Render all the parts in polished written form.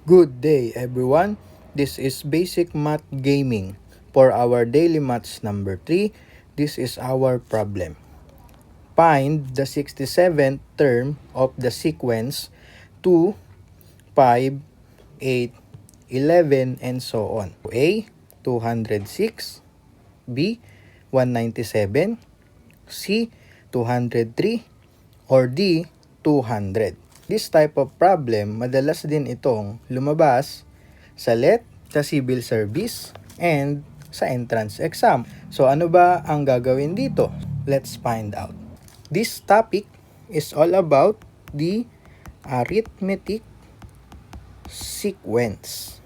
Good day everyone, this is Basic Math Gaming. For our daily maths number 3, this is our problem. Find the 67th term of the sequence 2, 5, 8, 11, and so on. A, 206, B, 197, C, 203, or D, 200. This type of problem, madalas din itong lumabas sa LET, sa Civil Service, and sa entrance exam. So ano ba ang gagawin dito? Let's find out. This topic is all about the arithmetic sequence.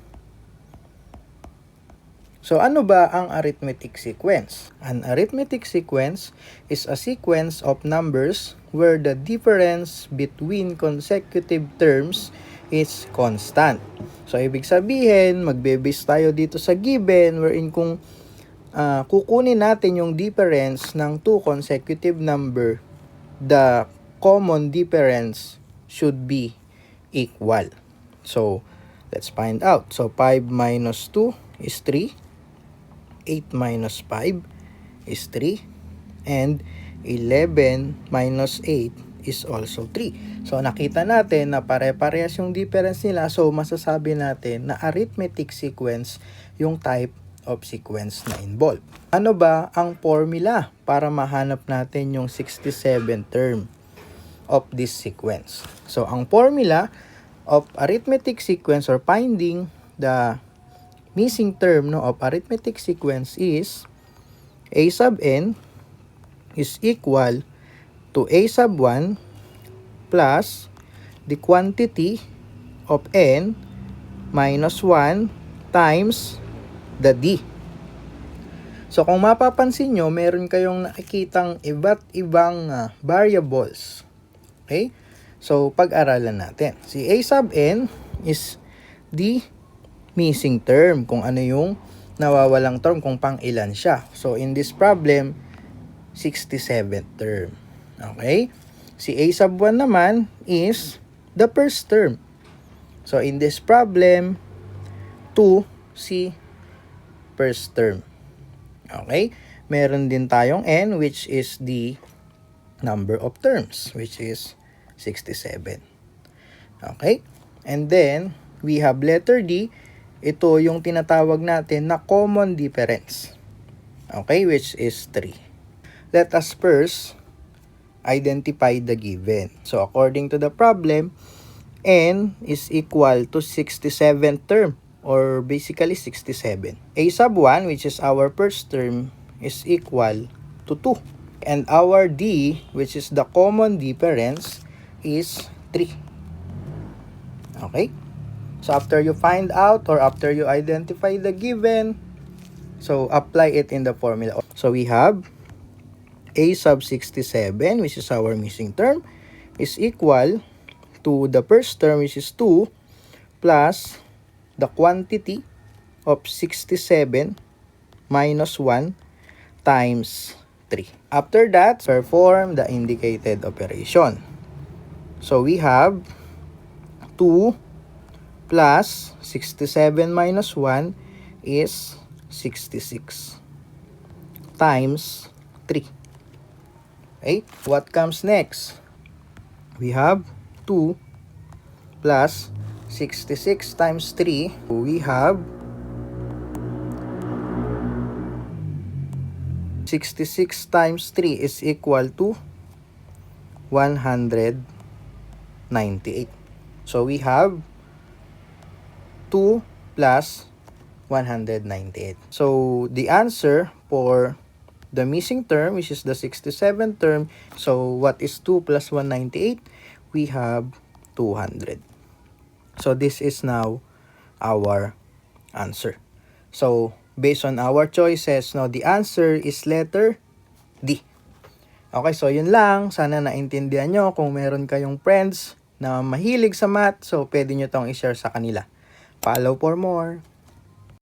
So ano ba ang arithmetic sequence? An arithmetic sequence is a sequence of numbers where the difference between consecutive terms is constant. So ibig sabihin, magbe-base tayo dito sa given wherein kung kukunin natin yung difference ng two consecutive number, the common difference should be equal. So let's find out. So 5 minus 2 is 3. 8 minus 5 is 3, and 11 minus 8 is also 3. So nakita natin na pare-parehas yung difference nila, so masasabi natin na arithmetic sequence yung type of sequence na involved. Ano ba ang formula para mahanap natin yung 67th term of this sequence? So ang formula of arithmetic sequence or finding the missing term of arithmetic sequence is a sub n is equal to a sub 1 plus the quantity of n minus 1 times the d. So kung mapapansin nyo, meron kayong nakikitang iba't ibang variables. Okay? So pag-aralan natin. Si a sub n is the missing term, kung ano yung nawawalang term, kung pang ilan siya. So in this problem, 67th term. Okay? Si a sub 1 naman is the first term. So in this problem, 2 si first term. Okay? Meron din tayong n, which is the number of terms, which is 67. Okay? And then we have letter D. Ito yung tinatawag natin na common difference. Okay, which is 3. Let us first identify the given. So according to the problem, n is equal to 67th term, or basically 67. A sub 1, which is our first term, is equal to 2. And our D, which is the common difference, is 3. Okay? So after you find out or after you identify the given, so apply it in the formula. So we have a sub 67, which is our missing term, is equal to the first term, which is 2, plus the quantity of 67 minus 1 times 3. After that, perform the indicated operation. So we have 2 plus 67 minus 1 is 66 times 3. Okay, what comes next? We have 2 plus 66 times 3. We have 66 times 3 is equal to 198. So we have 2 plus 198. So the answer for the missing term, which is the 67th term, so what is 2 plus 198? We have 200. So this is now our answer. So based on our choices, now the answer is letter D. Okay, so yun lang. Sana naintindihan nyo. Kung meron kayong friends na mahilig sa math, so pwede nyo tong i-share sa kanila. Follow for more.